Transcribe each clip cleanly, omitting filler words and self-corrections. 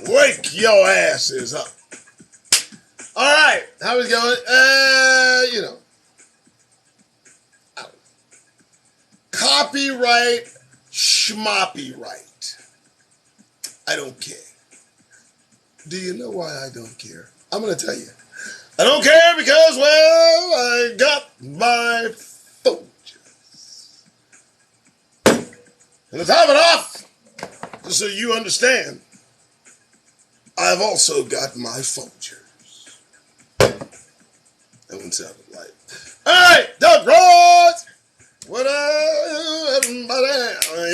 Wake your asses up. All right, how we going? Copyright, schmoppyright. I don't care. Do you know why I don't care? I'm going to tell you. I don't care because, well, I got my Folgers. And to top it off, just so you understand, I've also got my Folgers. That one sounded like. All right, Doug Rhodes. What up, everybody?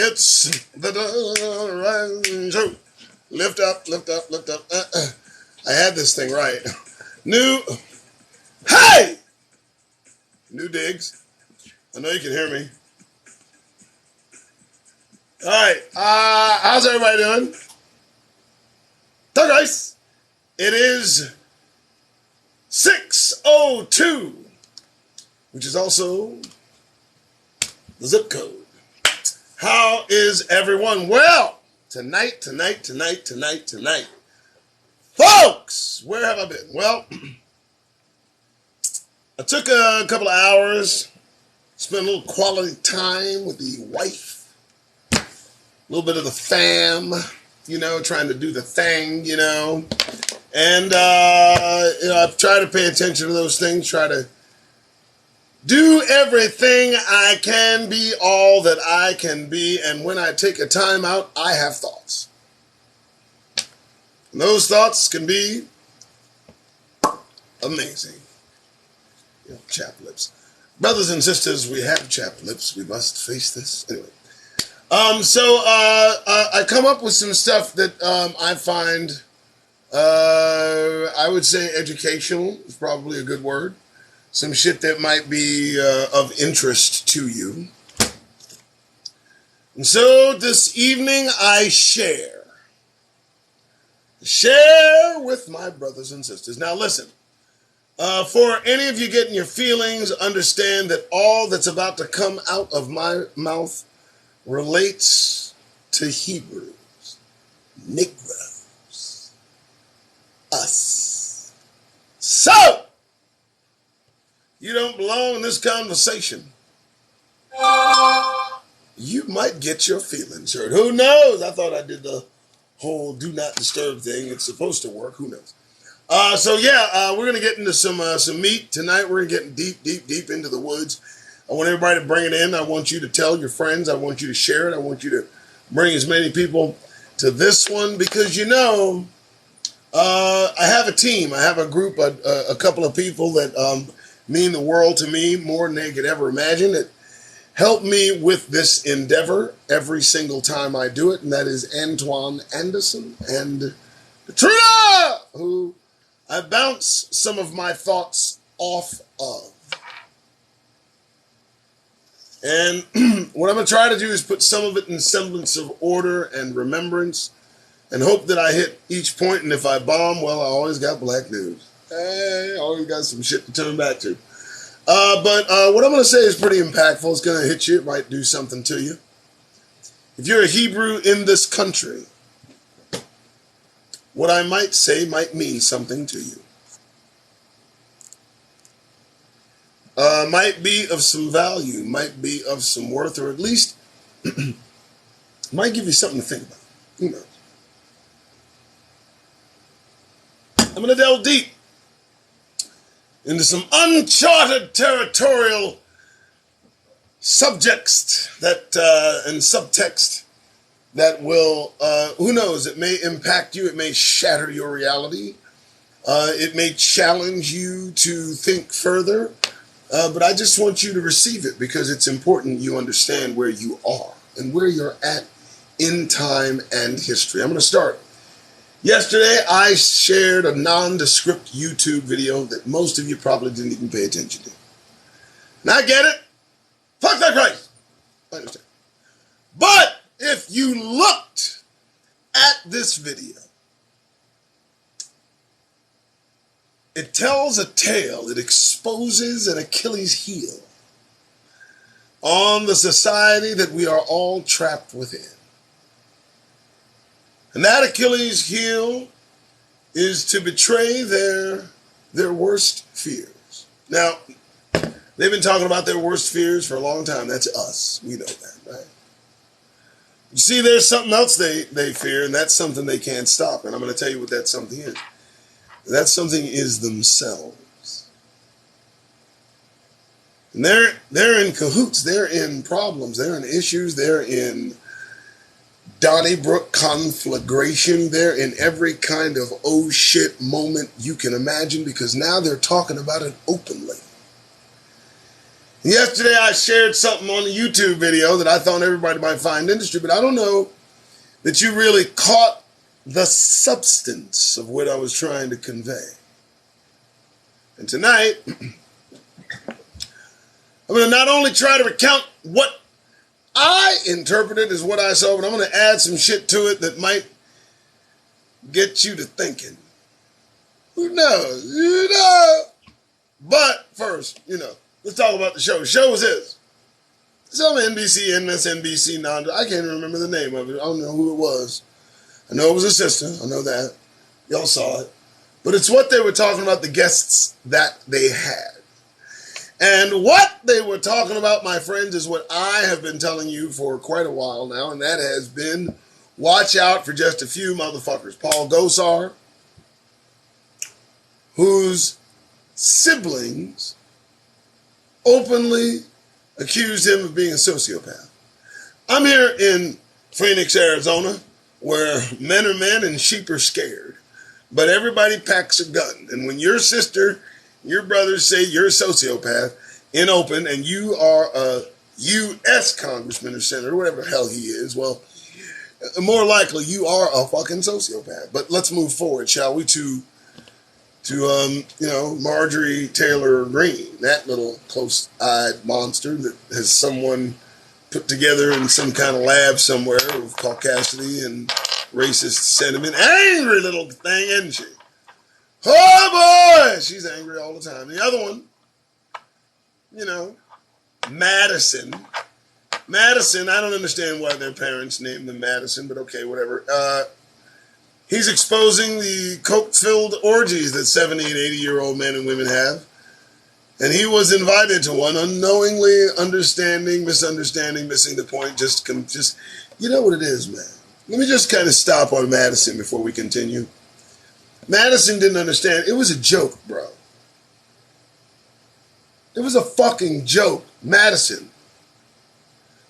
It's the Doug Rhodes Show. Lift up, lift up, lift up. I had this thing right. Hey! New digs. I know you can hear me. All right, how's everybody doing? Doug guys, it is 602, which is also the zip code. How is everyone? Well, tonight. Folks, where have I been? Well, I took a couple of hours, spent a little quality time with the wife, a little bit of the fam, trying to do the thing, And, I've tried to pay attention to those things, try to do everything I can, be all that I can be, and when I take a time out, I have thoughts. And those thoughts can be amazing. Chapped lips. Brothers and sisters, we have chapped lips. We must face this. Anyway. I come up with some stuff that I find, I would say educational is probably a good word. Some shit that might be of interest to you. And so this evening I share with my brothers and sisters. Now listen, for any of you getting your feelings, understand that all that's about to come out of my mouth relates to Hebrews, Negroes, us. So, you don't belong in this conversation. You might get your feelings hurt. Who knows? I thought I did the whole do not disturb thing. It's supposed to work. Who knows? We're going to get into some meat tonight. We're getting deep into the woods. I want everybody to bring it in. I want you to tell your friends. I want you to share it. I want you to bring as many people to this one because, I have a team. I have a group, a couple of people that mean the world to me more than they could ever imagine. That help me with this endeavor every single time I do it, and that is Antoine Anderson and Katrina, who I bounce some of my thoughts off of. And what I'm going to try to do is put some of it in semblance of order and remembrance and hope that I hit each point. And if I bomb, well, I always got black news. I always got some shit to turn back to. But what I'm going to say is pretty impactful. It's going to hit you. It might do something to you. If you're a Hebrew in this country, what I might say might mean something to you. Might be of some value, might be of some worth, or at least might give you something to think about. Who knows? I'm going to delve deep into some uncharted territorial subjects and subtext that will, who knows, it may impact you, it may shatter your reality, it may challenge you to think further, but I just want you to receive it because it's important you understand where you are and where you're at in time and history. I'm going to start. Yesterday, I shared a nondescript YouTube video that most of you probably didn't even pay attention to. Now, I get it. Fuck that Christ. I understand. But if you looked at this video, it tells a tale. It exposes an Achilles heel on the society that we are all trapped within. And that Achilles heel is to betray their worst fears. Now, they've been talking about their worst fears for a long time. That's us. We know that, right? You see, there's something else they fear, and that's something they can't stop. And I'm going to tell you what that something is. That something is themselves. And they're in cahoots. They're in problems. They're in issues. They're in Donnybrook conflagration. They're in every kind of oh shit moment you can imagine, because now they're talking about it openly. Yesterday I shared something on a YouTube video that I thought everybody might find interesting, but I don't know that you really caught the substance of what I was trying to convey. And tonight, I'm going to not only try to recount what I interpreted as what I saw, but I'm going to add some shit to it that might get you to thinking. Who knows? You know. But first, let's talk about the show. The show was this. Some NBC, MSNBC, I can't remember the name of it. I don't know who it was. I know it was a sister. I know that. Y'all saw it. But it's what they were talking about, the guests that they had. And what they were talking about, my friends, is what I have been telling you for quite a while now, and that has been watch out for just a few motherfuckers. Paul Gosar, whose siblings openly accused him of being a sociopath. I'm here in Phoenix, Arizona, where men are men and sheep are scared. But everybody packs a gun. And when your sister, your brothers say you're a sociopath in open and you are a U.S. congressman or senator, whatever the hell he is, well, more likely you are a fucking sociopath. But let's move forward, shall we, to Marjorie Taylor Greene, that little close-eyed monster that has someone put together in some kind of lab somewhere with caucasity and racist sentiment. Angry little thing, isn't she? Oh boy, she's angry all the time. The other one, Madison. Madison, I don't understand why their parents named them Madison, but okay, whatever. He's exposing the coke-filled orgies that 70 and 80-year-old men and women have. And he was invited to one, unknowingly misunderstanding, missing the point, just you know what it is, man. Let me just kind of stop on Madison before we continue. Madison didn't understand. It was a joke, bro. It was a fucking joke. Madison.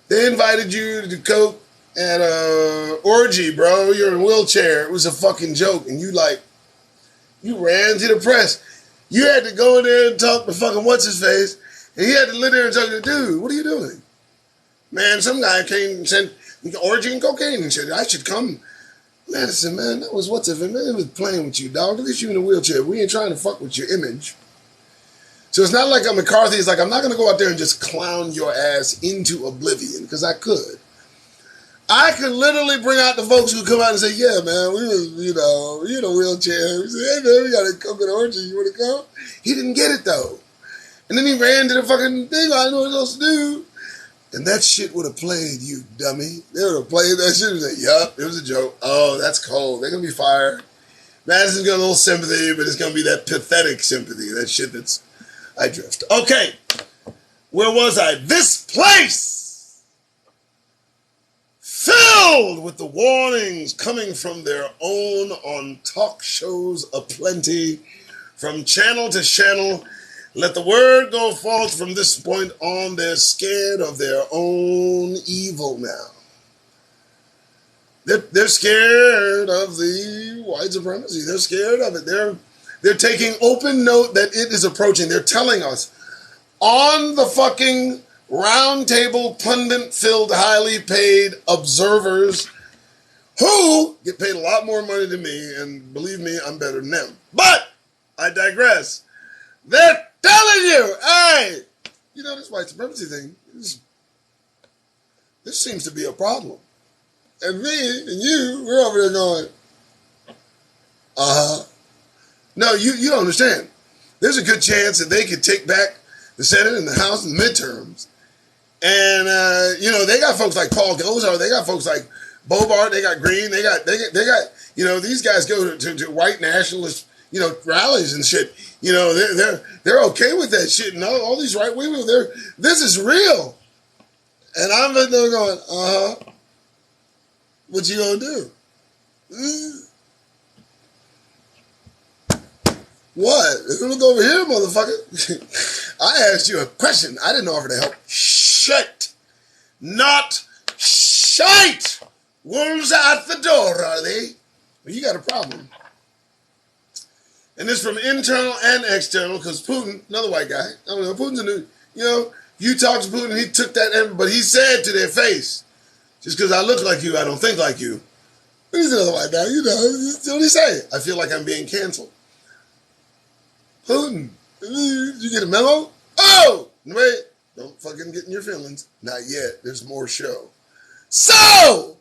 They invited you to do coke at a orgy, bro. You're in a wheelchair. It was a fucking joke. And you ran to the press. You had to go in there and talk to fucking what's-his-face. And he had to live there and talk to the dude. What are you doing? Man, some guy came and said, orgy and cocaine, and said, I should come. Madison, man, that was what's-it-face. Man, it was playing with you, dog. At least you in a wheelchair. We ain't trying to fuck with your image. So it's not like I'm McCarthy. It's like, I'm not going to go out there and just clown your ass into oblivion, because I could. I could literally bring out the folks who come out and say, yeah, man, we was, you in a wheelchair. We said, hey, man, we got a coke and orgy. You want to come? He didn't get it, though. And then he ran to the fucking thing. I didn't know what else to do. And that shit would have played, you dummy. They would have played that shit and said, yup, it was a joke. Oh, that's cold. They're going to be fired. Madison's got a little sympathy, but it's going to be that pathetic sympathy. That shit that's... I drift. Okay. Where was I? This place! Filled with the warnings coming from their own on talk shows aplenty, from channel to channel. Let the word go forth from this point on. They're scared of their own evil now. They're scared of the white supremacy. They're scared of it. They're taking open note that it is approaching. They're telling us on the fucking round table, pundit-filled, highly paid observers who get paid a lot more money than me, and believe me, I'm better than them. But I digress. They're telling you, hey, this white supremacy thing, this seems to be a problem. And me and you, we're over there going, No, you don't understand. There's a good chance that they could take back the Senate and the House in the midterms And, they got folks like Paul Gosar. They got folks like Bobart. They got Green. They got, these guys go to white nationalist, rallies and shit. They're okay with that shit. And all these right wing people, this is real. And I'm there going, what you gonna do? What? Look over here, motherfucker. I asked you a question. I didn't offer to help. Shit. Not shite. Wolves at the door, are they? Well, you got a problem. And this from internal and external, because Putin, another white guy, I don't know, Putin's a new, you talk to Putin, he took that, but he said to their face, just because I look like you, I don't think like you. But he's another white guy, that's what he say. I feel like I'm being canceled. Putin, did you get a memo? Oh! Wait, don't fucking get in your feelings. Not yet, there's more show. So!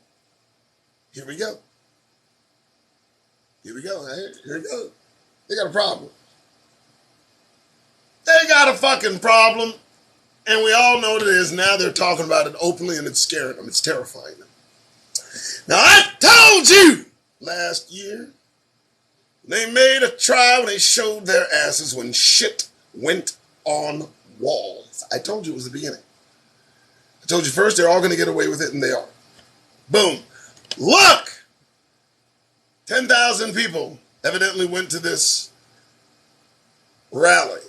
Here we go. Here we go. They got a problem. They got a fucking problem. And we all know what it is. Now they're talking about it openly and it's scaring them. It's terrifying them. Now I told you last year they made a trial and they showed their asses when shit went on walls. I told you it was the beginning. I told you first they're all going to get away with it and they are. Boom. Look! 10,000 people evidently went to this rally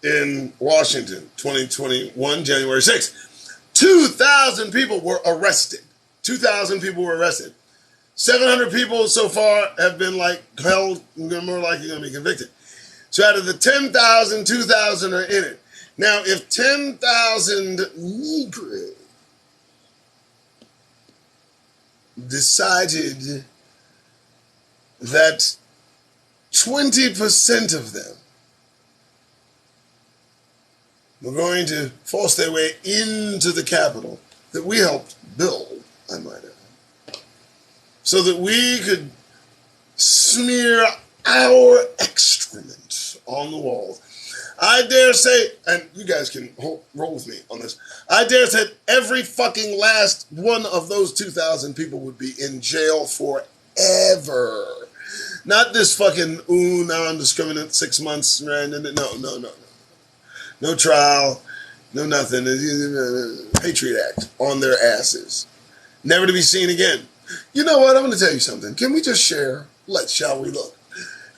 in Washington, 2021, January 6th. 2,000 people were arrested. 2,000 people were arrested. 700 people so far have been held, more likely going to be convicted. So out of the 10,000, 2,000 are in it. Now, if 10,000 Negroes decided that 20% of them were going to force their way into the Capitol that we helped build, I might add, so that we could smear our excrement on the walls. I dare say, and you guys can roll with me on this, I dare say every fucking last one of those 2,000 people would be in jail forever. Not this fucking, non-discriminate 6 months, right? No. No trial, no nothing. Patriot Act on their asses. Never to be seen again. You know what? I'm going to tell you something. Can we just share? Shall we look?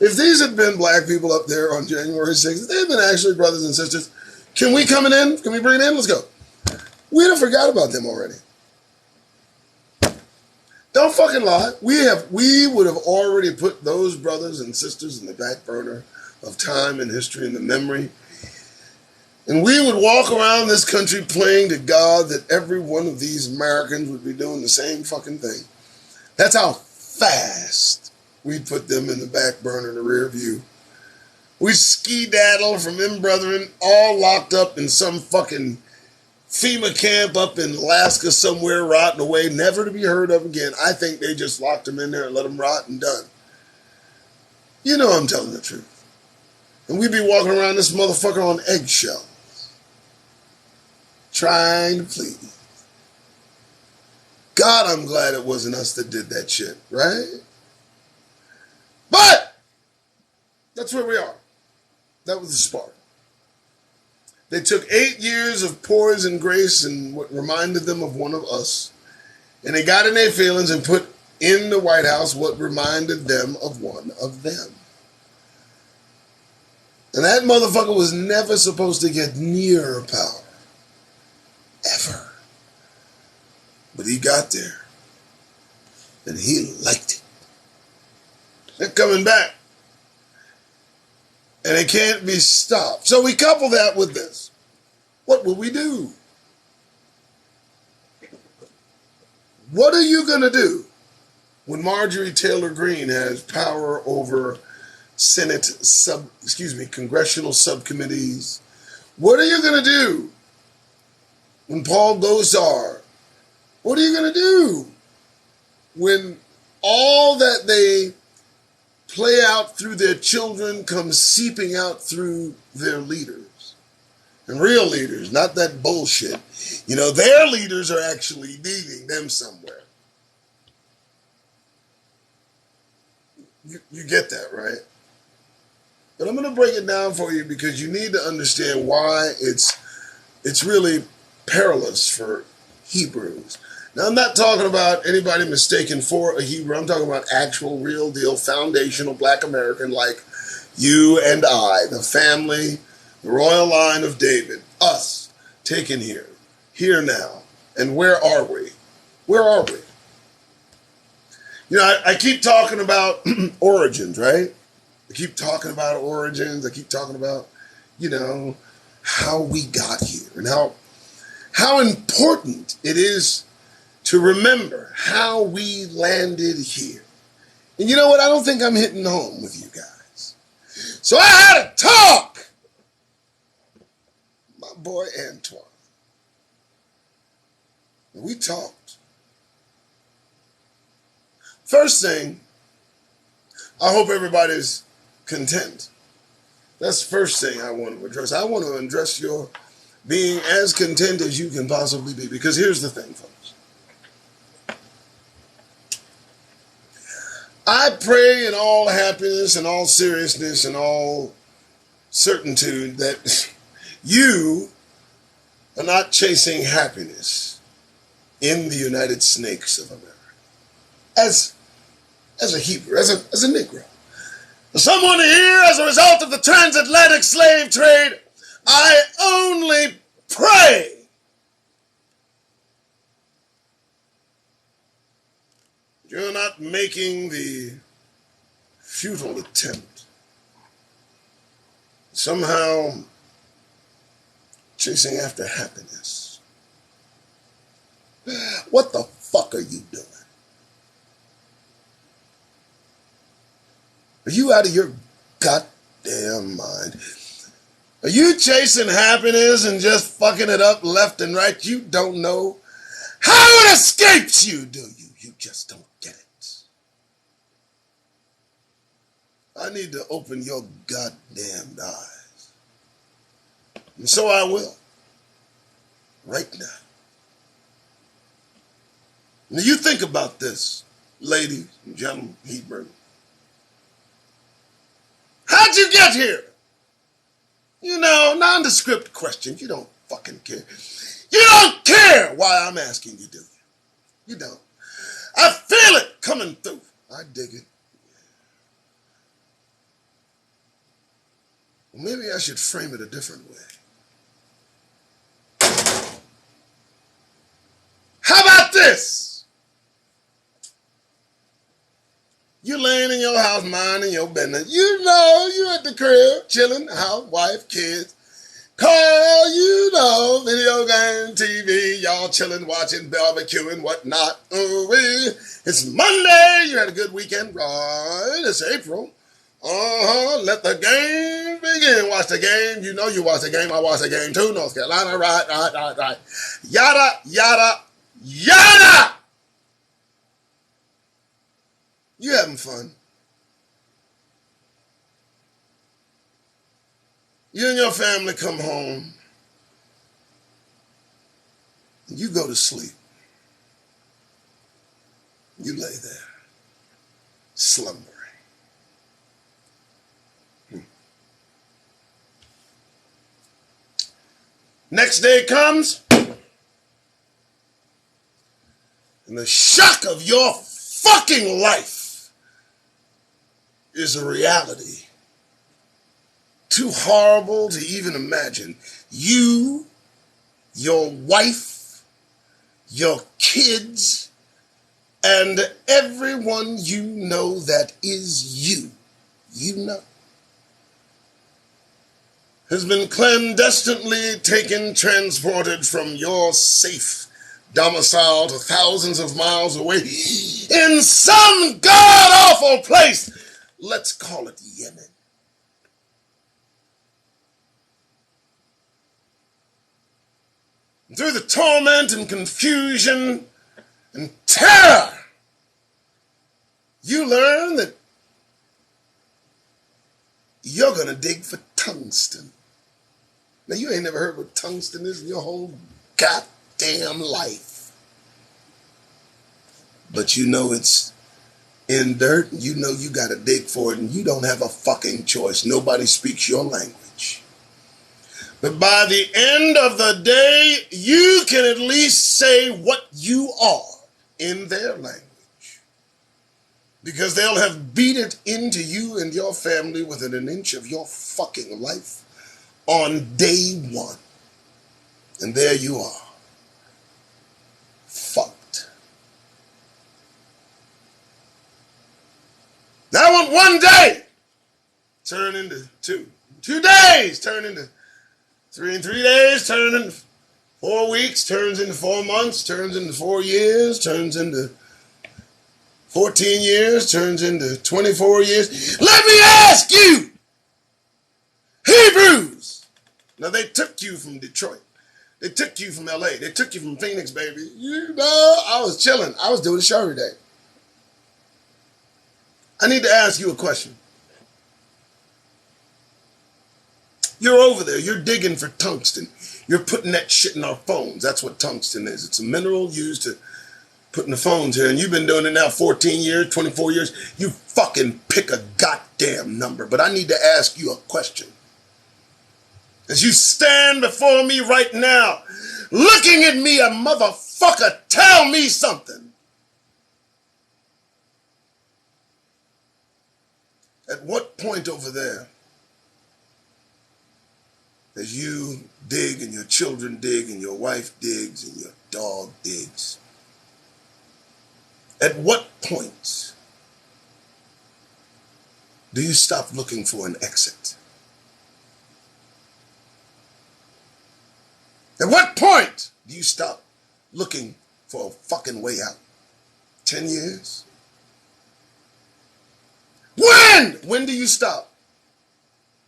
If these had been black people up there on January 6th, they've been actually brothers and sisters. Can we come in? Can we bring it in? Let's go. We'd have forgot about them already. Don't fucking lie. We would have already put those brothers and sisters in the back burner of time and history and the memory. And we would walk around this country praying to God that every one of these Americans would be doing the same fucking thing. That's how fast we'd put them in the back burner in the rear view. We ski-daddle from them brethren, all locked up in some fucking FEMA camp up in Alaska somewhere, rotting away, never to be heard of again. I think they just locked them in there and let them rot and done. You know I'm telling the truth. And we'd be walking around this motherfucker on eggshells, trying to please. God, I'm glad it wasn't us that did that shit, right? But that's where we are. That was the spark. They took 8 years of poise and grace and what reminded them of one of us, and they got in their feelings and put in the White House what reminded them of one of them. And that motherfucker was never supposed to get near power. Ever. But he got there. And he liked it. They're coming back. And it can't be stopped. So we couple that with this. What will we do? What are you going to do when Marjorie Taylor Greene has power over congressional subcommittees? What are you going to do when Paul Gosar? What are you going to do when all that they play out through their children comes seeping out through their leaders? And real leaders, not that bullshit. You know, their leaders are actually leading them somewhere. You get that, right? But I'm going to break it down for you because you need to understand why it's really perilous for Hebrews. Now, I'm not talking about anybody mistaken for a Hebrew. I'm talking about actual, real deal, foundational Black American like you and I, the family, the royal line of David, us, taken here now. And where are we? Where are we? You know, I keep talking about origins, right? I keep talking about origins. I keep talking about, you know, how we got here and how important it is to remember how we landed here. And you know what? I don't think I'm hitting home with you guys. So I had a talk. My boy Antoine. We talked. First thing, I hope everybody's content. That's the first thing I want to address. I want to address your being as content as you can possibly be. Because here's the thing, folks. I pray in all happiness and all seriousness and all certitude that you are not chasing happiness in the United Snakes of America. As a Hebrew, as a Negro. Someone here, as a result of the transatlantic slave trade, I only pray you're not making the futile attempt, somehow chasing after happiness. What the fuck are you doing? Are you out of your goddamn mind? Are you chasing happiness and just fucking it up left and right? You don't know how it escapes you, do you? You just don't get it. I need to open your goddamn eyes. And so I will. Right now. Now you think about this, ladies and gentlemen, Hebrew. How'd you get here? You know, nondescript question. You don't fucking care. You don't care why I'm asking you, do you? You don't. I feel it coming through. I dig it. Well, maybe I should frame it a different way. How about this? You laying in your house, minding your business. You know, you at the crib, chilling, house, wife, kids. Call, you know, video game, TV, y'all chilling, watching, barbecuing, whatnot. It's Monday. You had a good weekend, right? It's April. Let the game begin. Watch the game. You know you watch the game. I watch the game too. North Carolina, right. Yada, yada, yada. You having fun. You and your family come home. And you go to sleep. You lay there, slumbering. Next day comes, and the shock of your fucking life is a reality too horrible to even imagine. You, your wife, your kids, and everyone you know that is you know, has been clandestinely taken, transported from your safe domicile to thousands of miles away in some god-awful place. Let's call it Yemen. Through the torment and confusion and terror, you learn that you're going to dig for tungsten. Now, you ain't never heard what tungsten is in your whole goddamn life. But you know it's in dirt, and you know you got to dig for it, and you don't have a fucking choice. Nobody speaks your language. But by the end of the day, you can at least say what you are in their language. Because they'll have beat it into you and your family within an inch of your fucking life on day one. And there you are. Fucked. Now I want one day turn into two. 2 days turn into three, and 3 days turn into 4 weeks, turns into 4 months, turns into 4 years, turns into 14 years, turns into 24 years. Let me ask you, Hebrews. Now, they took you from Detroit. They took you from LA. They took you from Phoenix, baby. You know, I was chilling. I was doing a show today. I need to ask you a question. You're over there. You're digging for tungsten. You're putting that shit in our phones. That's what tungsten is. It's a mineral used to put in the phones here. And you've been doing it now 14 years, 24 years. You fucking pick a goddamn number. But I need to ask you a question. As you stand before me right now, looking at me, a motherfucker, tell me something. At what point over there, as you dig and your children dig and your wife digs and your dog digs, at what point do you stop looking for an exit? At what point do you stop looking for a fucking way out? 10 years? When do you stop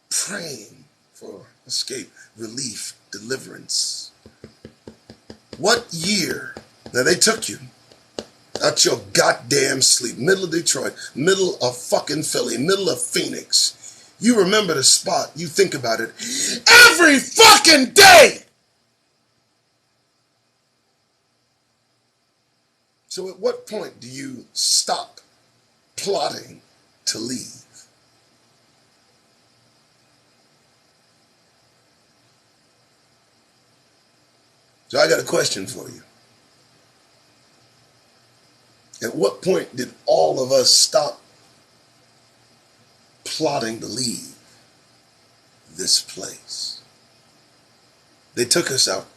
praying for escape, relief, deliverance? What year? Now, they took you out your goddamn sleep, middle of Detroit, middle of fucking Philly, middle of Phoenix. You remember the spot. You think about it every fucking day. So at what point do you stop plotting to leave? So I got a question for you. At what point did all of us stop plotting to leave this place? They took us out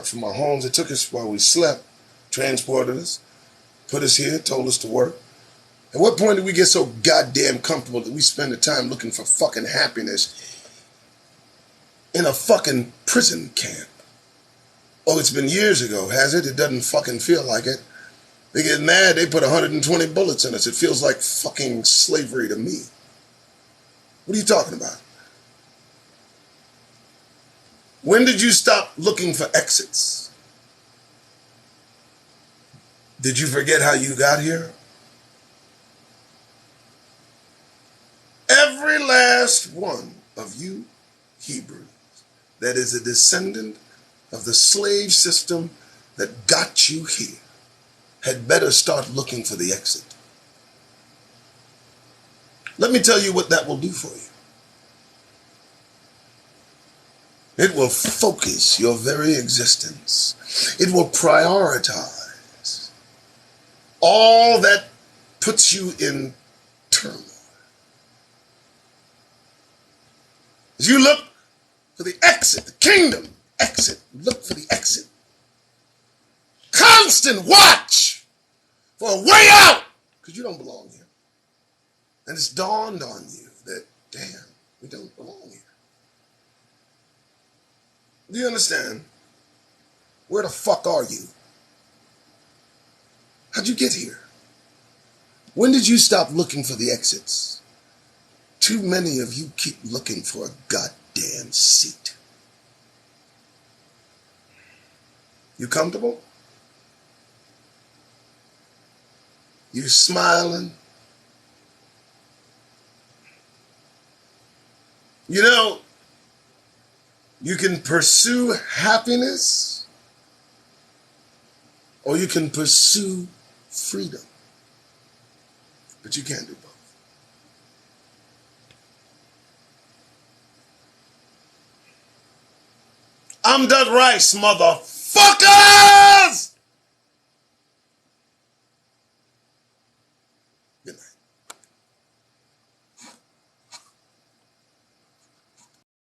from our homes. They took us while we slept, transported us, put us here, told us to work. At what point did we get so goddamn comfortable that we spend the time looking for fucking happiness in a fucking prison camp? Oh, it's been years ago, has it? It doesn't fucking feel like it. They get mad, they put 120 bullets in us. It feels like fucking slavery to me. What are you talking about? When did you stop looking for exits? Did you forget how you got here? Every last one of you Hebrews that is a descendant of the slave system that got you here had better start looking for the exit. Let me tell you what that will do for you. It will focus your very existence. It will prioritize all that puts you in turmoil. As you look for the exit, the kingdom exit, look for the exit. Constant watch for a way out, because you don't belong here. And it's dawned on you that, damn, we don't belong here. Do you understand? Where the fuck are you? How'd you get here? When did you stop looking for the exits? Too many of you keep looking for a goddamn seat. You comfortable? You smiling? You know, You can pursue happiness, or you can pursue freedom. But you can't do both. I'm Doug Rice, motherfuckers!